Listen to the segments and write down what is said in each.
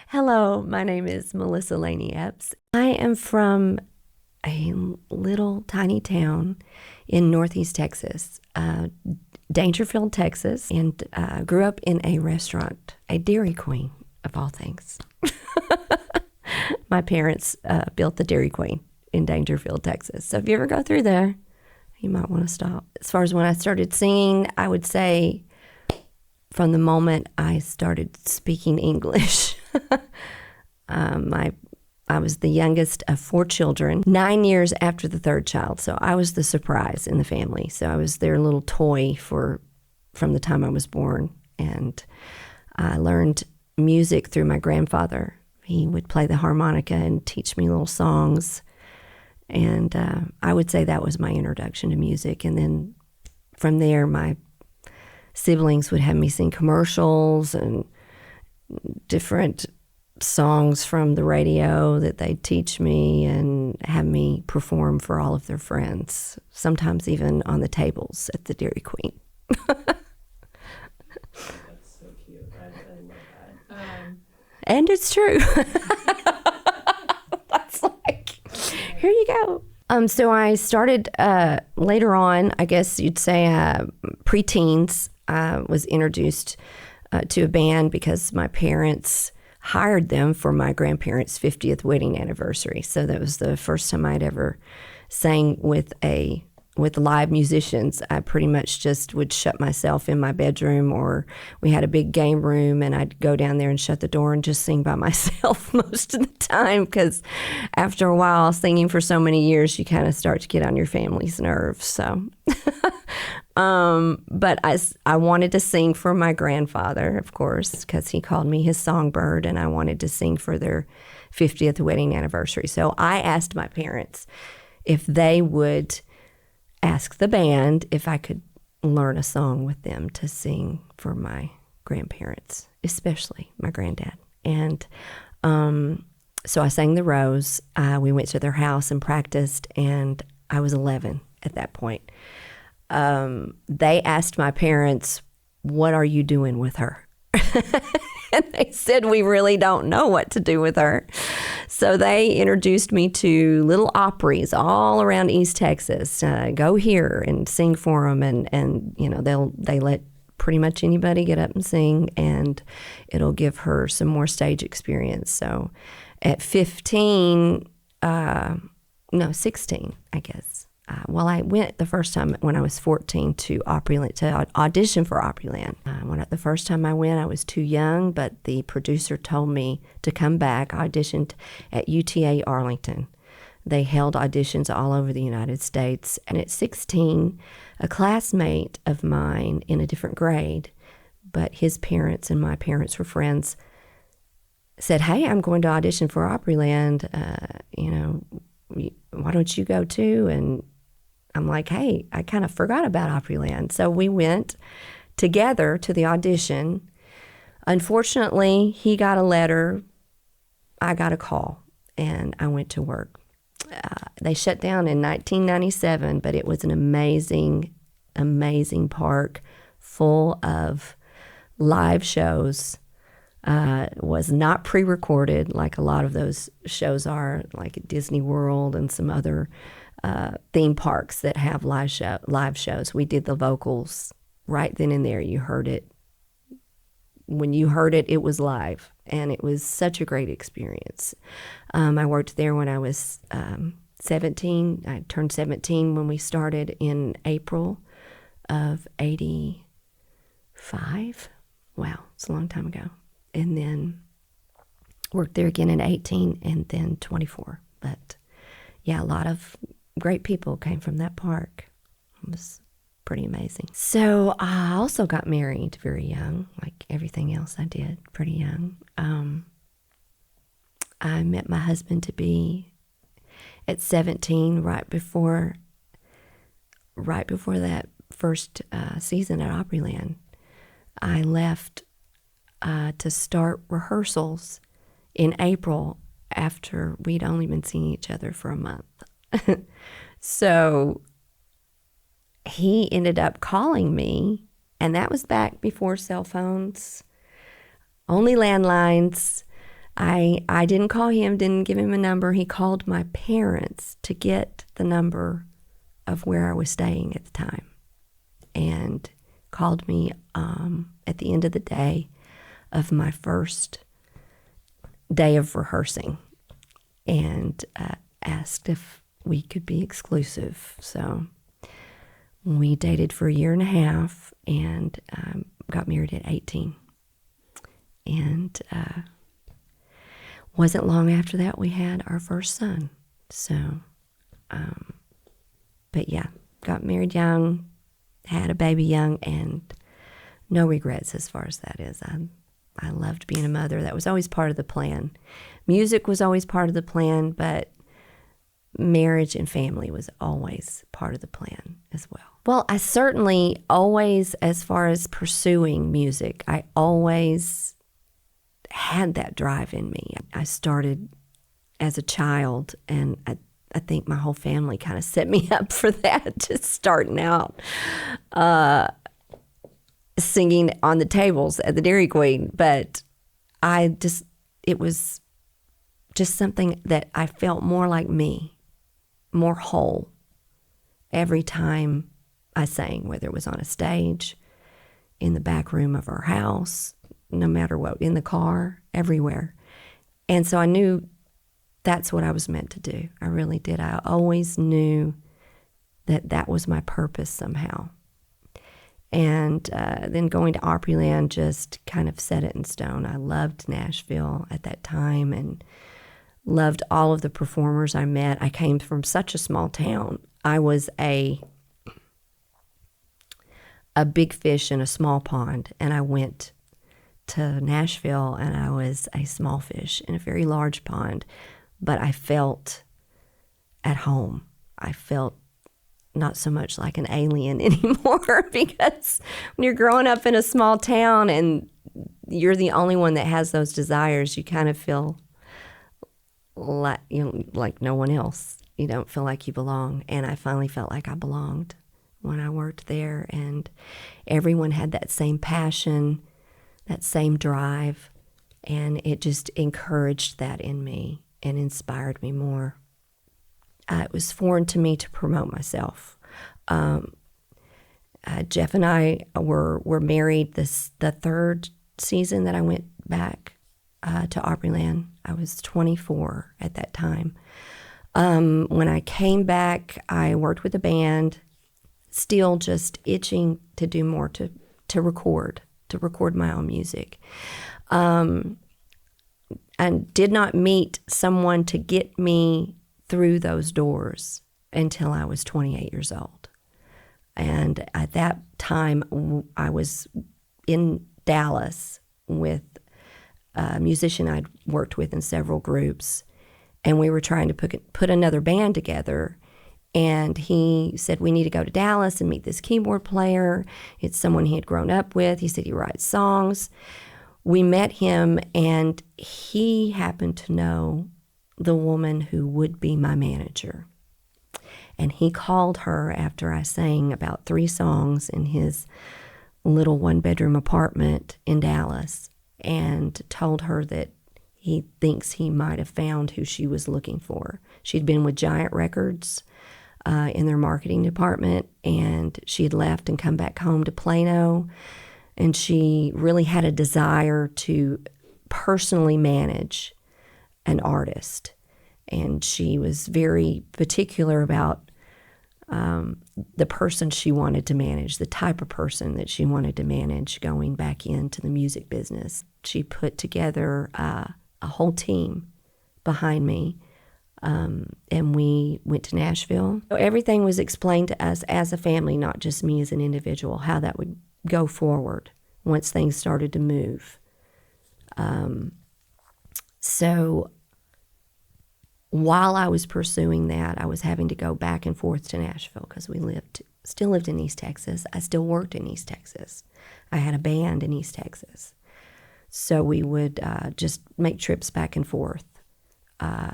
Hello, my name is Melissa Laney Eppes. I am from a little tiny town in Northeast Texas, Dangerfield, Texas, and grew up in a restaurant, a Dairy Queen of all things. My parents built the Dairy Queen in Dangerfield, Texas. So if you ever go through there, you might want to stop. As far as when I started singing, I would say from the moment I started speaking English. I was the youngest of 4 children, 9 years after the third child. So I was the surprise in the family. So I was their little toy from the time I was born. And I learned music through my grandfather. He would play the harmonica and teach me little songs. And I would say that was my introduction to music. And then from there, my siblings would have me sing commercials and different songs from the radio that they'd teach me and have me perform for all of their friends, sometimes even on the tables at the Dairy Queen. That's so cute. I love that. And it's true. That's like, here you go. So I started later on, I guess you'd say preteens. I was introduced to a band because my parents hired them for my grandparents' 50th wedding anniversary. So that was the first time I'd ever sang with live musicians. I pretty much just would shut myself in my bedroom, or we had a big game room and I'd go down there and shut the door and just sing by myself most of the time, because after a while, singing for so many years, you kind of start to get on your family's nerves. So, but I wanted to sing for my grandfather, of course, because he called me his songbird, and I wanted to sing for their 50th wedding anniversary. So I asked my parents if they would ask the band if I could learn a song with them to sing for my grandparents, especially my granddad. And so I sang The Rose. We went to their house and practiced, and I was 11 at that point. They asked my parents, "What are you doing with her?" And they said, "We really don't know what to do with her." So they introduced me to little Opry's all around East Texas. Go here and sing for them, and you know they let pretty much anybody get up and sing, and it'll give her some more stage experience. So at 16, I guess. I went the first time when I was 14 to Opryland to audition for Opryland. The first time I went, I was too young, but the producer told me to come back. I auditioned at UTA Arlington. They held auditions all over the United States. And at 16, a classmate of mine in a different grade, but his parents and my parents were friends, said, "Hey, I'm going to audition for Opryland. Why don't you go too?" And I'm like, "Hey, I kind of forgot about Opryland." So we went together to the audition. Unfortunately, he got a letter, I got a call, and I went to work. They shut down in 1997, but it was an amazing, amazing park full of live shows. It was not pre-recorded like a lot of those shows are, like at Disney World and some other theme parks that have live shows. We did the vocals right then and there. You heard it. When you heard it, it was live, and it was such a great experience. I worked there when I was 17. I turned 17 when we started in April of 85. Wow, it's a long time ago. And then worked there again in 18 and then 24. But yeah, a lot of great people came from that park. It was pretty amazing. So I also got married very young, like everything else I did, pretty young. I met my husband to be at 17, right before that first season at Opryland. I left to start rehearsals in April after we'd only been seeing each other for a month. So he ended up calling me And that was back before cell phones, only landlines. I didn't call him, didn't give him a number. He called my parents to get the number of where I was staying at the time, and called me at the end of the day of my first day of rehearsing, and asked if we could be exclusive. So we dated for a year and a half, and got married at 18. And wasn't long after that we had our first son. So, but yeah, got married young, had a baby young, and no regrets as far as that is. I loved being a mother. That was always part of the plan. Music was always part of the plan, but marriage and family was always part of the plan as well. Well, I certainly always, as far as pursuing music, I always had that drive in me. I started as a child, and I think my whole family kind of set me up for that, just starting out singing on the tables at the Dairy Queen. But it was just something that I felt more like me, more whole every time I sang, whether it was on a stage, in the back room of our house, no matter what, in the car, everywhere. And so I knew that's what I was meant to do. I really did. I always knew that was my purpose somehow. And then going to Opryland just kind of set it in stone. I loved Nashville at that time and loved all of the performers I met. I came from such a small town. I was a big fish in a small pond, and I went to Nashville, and I was a small fish in a very large pond, but I felt at home. I felt not so much like an alien anymore, because when you're growing up in a small town and you're the only one that has those desires, you kind of feel like no one else. You don't feel like you belong. And I finally felt like I belonged when I worked there, and everyone had that same passion, that same drive, and it just encouraged that in me and inspired me more. It was foreign to me to promote myself. Jeff and I were married the third season that I went back to Opryland. I was 24 at that time. When I came back, I worked with a band, still just itching to do more, to record my own music. And did not meet someone to get me through those doors until I was 28 years old. And at that time, I was in Dallas with a musician I'd worked with in several groups, and we were trying to put another band together. And he said, we need to go to Dallas and meet this keyboard player. It's someone he had grown up with. He said he writes songs. We met him, and he happened to know the woman who would be my manager. And he called her after I sang about 3 songs in his little one-bedroom apartment in Dallas, and told her that he thinks he might have found who she was looking for. She'd been with Giant Records in their marketing department, and she had left and come back home to Plano, and she really had a desire to personally manage an artist. And she was very particular about the person she wanted to manage, the type of person that she wanted to manage going back into the music business. She put together a whole team behind me, and we went to Nashville. So everything was explained to us as a family, not just me as an individual, how that would go forward once things started to move. So while I was pursuing that, I was having to go back and forth to Nashville because we still lived in East Texas. I still worked in East Texas. I had a band in East Texas. So we would just make trips back and forth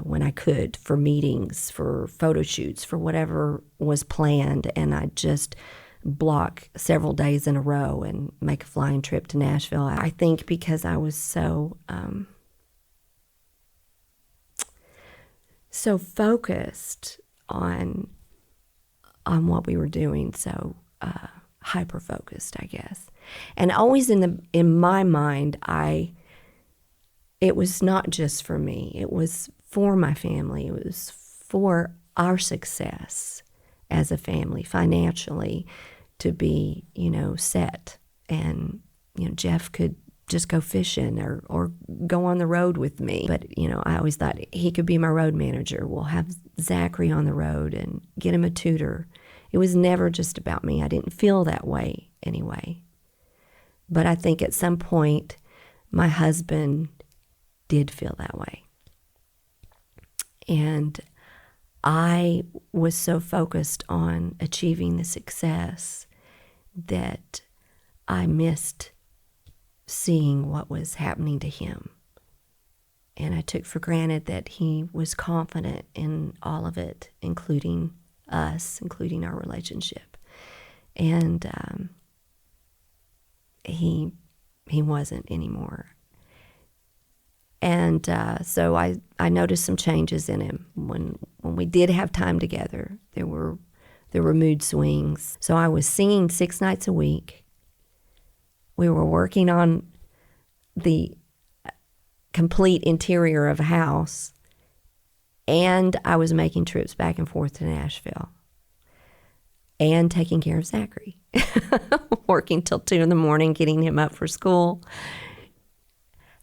when I could, for meetings, for photo shoots, for whatever was planned. And I just block several days in a row and make a flying trip to Nashville. I think because I was so focused on what we were doing, so hyper focused, I guess. And always in my mind, it was not just for me. It was for my family. It was for our success as a family financially, to be, set. And, Jeff could just go fishing or go on the road with me. But, I always thought he could be my road manager. We'll have Zachary on the road and get him a tutor. It was never just about me. I didn't feel that way anyway. But I think at some point, my husband did feel that way. And I was so focused on achieving the success that I missed seeing what was happening to him. And I took for granted that he was confident in all of it, including us, including our relationship. And he wasn't anymore. And so I noticed some changes in him. When we did have time together, there were mood swings. So I was singing 6 nights a week. We were working on the complete interior of a house, and I was making trips back and forth to Nashville and taking care of Zachary, working till 2 in the morning, getting him up for school.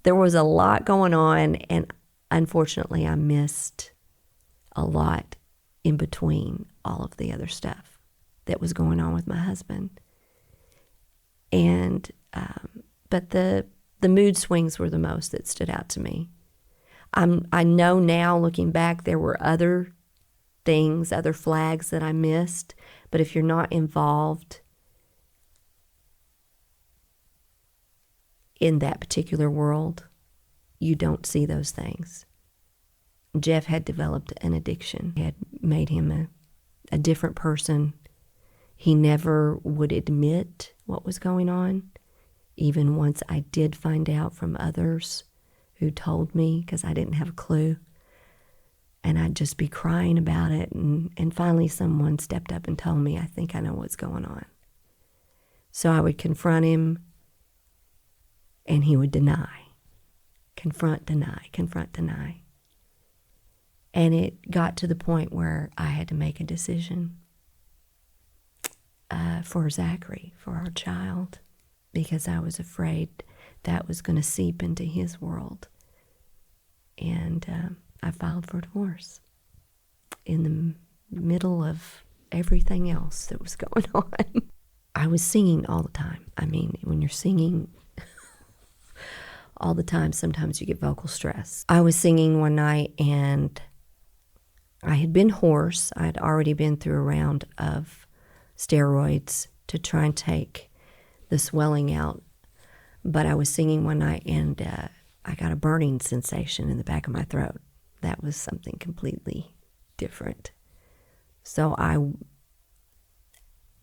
There was a lot going on, and unfortunately, I missed a lot in between all of the other stuff that was going on with my husband. And but the mood swings were the most that stood out to me. I know now, looking back, there were other things, other flags that I missed, but if you're not involved in that particular world, you don't see those things. Jeff had developed an addiction. It had made him a different person. He never would admit what was going on, even once I did find out from others who told me, because I didn't have a clue. And I'd just be crying about it, and finally someone stepped up and told me, I think I know what's going on. So I would confront him, and he would deny. Confront, deny, confront, deny. And it got to the point where I had to make a decision for Zachary, for our child, because I was afraid that was going to seep into his world. And I filed for divorce in the middle of everything else that was going on. I was singing all the time. I mean, when you're singing all the time, sometimes you get vocal stress. I was singing one night, and I had been hoarse. I had already been through a round of steroids to try and take the swelling out. But I was singing one night, and I got a burning sensation in the back of my throat. That was something completely different. So I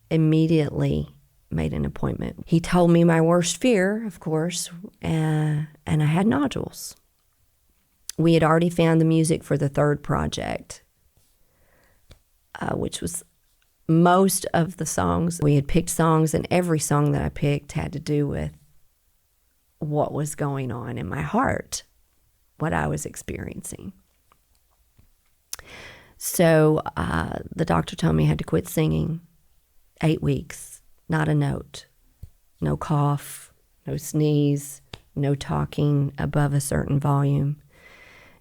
immediately made an appointment. He told me my worst fear, of course, and I had nodules. We had already found the music for the third project, which was most of the songs. We had picked songs, and every song that I picked had to do with what was going on in my heart, what I was experiencing. So the doctor told me I had to quit singing. 8 weeks, not a note, no cough, no sneeze, no talking above a certain volume.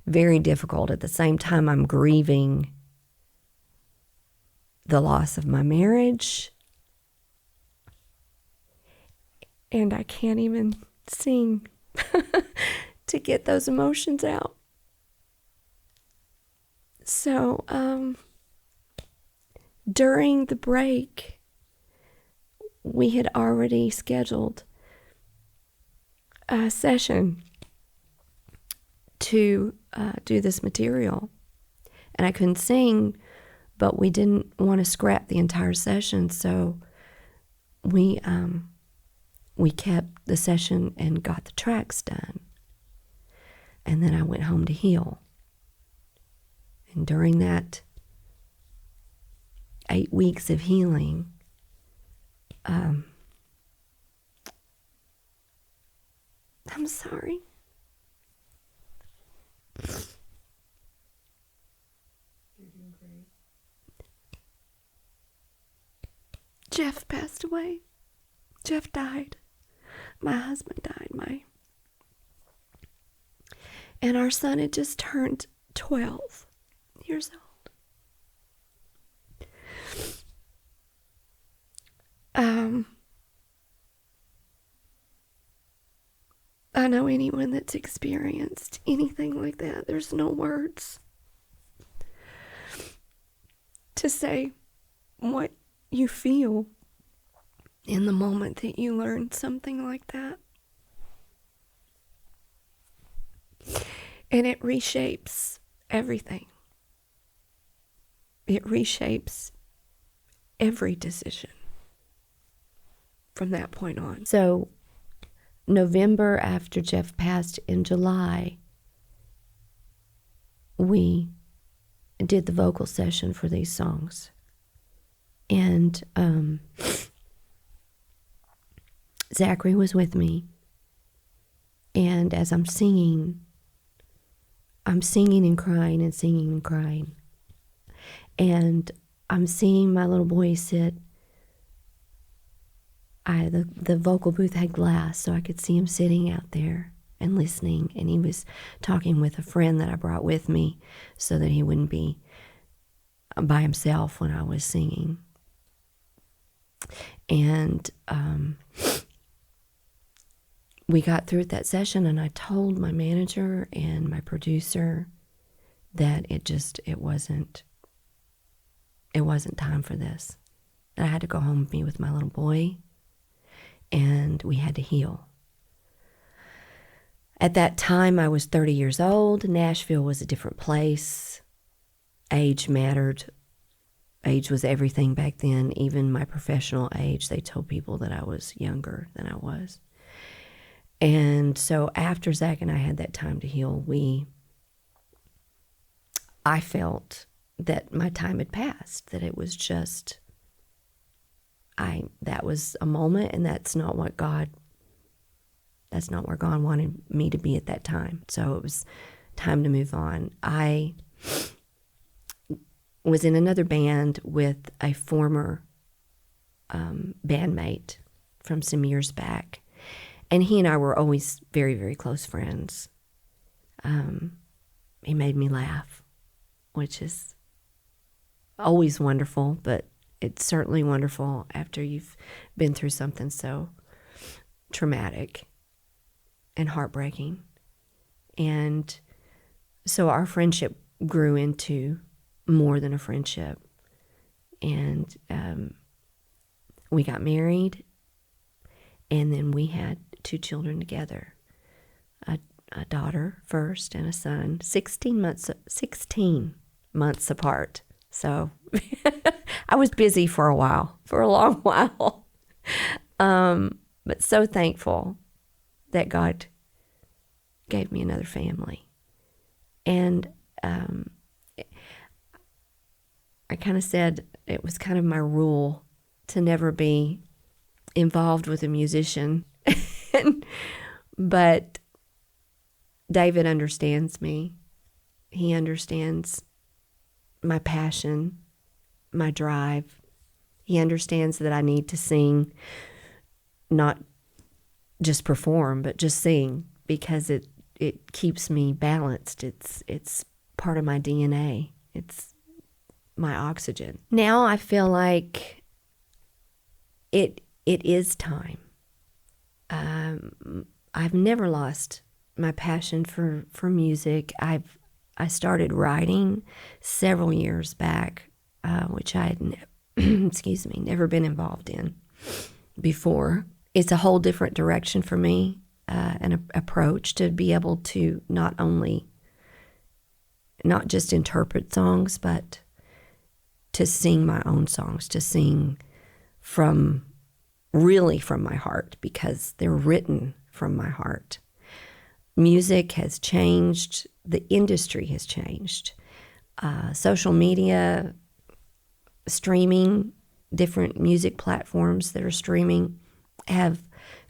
Very difficult. At the same time, I'm grieving the loss of my marriage, and I can't even sing to get those emotions out. So during the break, we had already scheduled a session to do this material, and I couldn't sing, but we didn't want to scrap the entire session, so we kept the session and got the tracks done. And then I went home to heal. And during that 8 weeks of healing, I'm sorry. You're doing great. Jeff passed away. Jeff died. My husband died. And our son had just turned 12 years old. I know anyone that's experienced anything like that, there's no words to say what you feel in the moment that you learn something like that. And it reshapes everything. It reshapes every decision from that point on. So November, after Jeff passed in July, we did the vocal session for these songs. And Zachary was with me. And as I'm singing and crying and singing and crying. And I'm seeing my little boy sit. The vocal booth had glass, so I could see him sitting out there and listening. And he was talking with a friend that I brought with me so that he wouldn't be by himself when I was singing. And we got through that session, and I told my manager and my producer that it wasn't time for this. That I had to go home and be with my little boy, and we had to heal. At that time, I was 30 years old. Nashville was a different place. Age mattered. Age was everything back then. Even my professional age, they told people that I was younger than I was. And so after Zach and I had that time to heal, I felt that my time had passed, that it was just, that was a moment, and that's not where God wanted me to be at that time. So it was time to move on. I was in another band with a former bandmate from some years back. And he and I were always very, very close friends. He made me laugh, which is always wonderful, but it's certainly wonderful after you've been through something so traumatic and heartbreaking. And so our friendship grew into more than a friendship. And we got married, and then we had 2 children together, a daughter first and a son, 16 months apart. So I was busy for a long while. But so thankful that God gave me another family. And I kind of said it was kind of my rule to never be involved with a musician. But David understands me. He understands my passion, my drive. He understands that I need to sing, not just perform, but just sing, because it keeps me balanced. It's part of my DNA. It's my oxygen. Now I feel like it is time. I've never lost my passion for music. I started writing several years back, which I had never been involved in before. It's a whole different direction for me, an approach to be able to not just interpret songs, but to sing my own songs, to sing from really from my heart because they're written from my heart. Music has changed. The industry has changed. Social media, streaming, different music platforms that are streaming have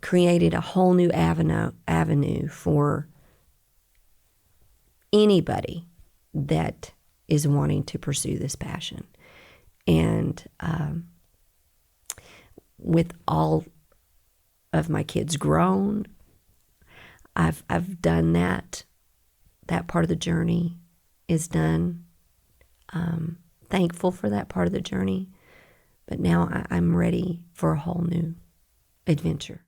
created a whole new avenue for anybody that is wanting to pursue this passion. And with all of my kids grown, I've done that. That part of the journey is done. Thankful for that part of the journey. But now I'm ready for a whole new adventure.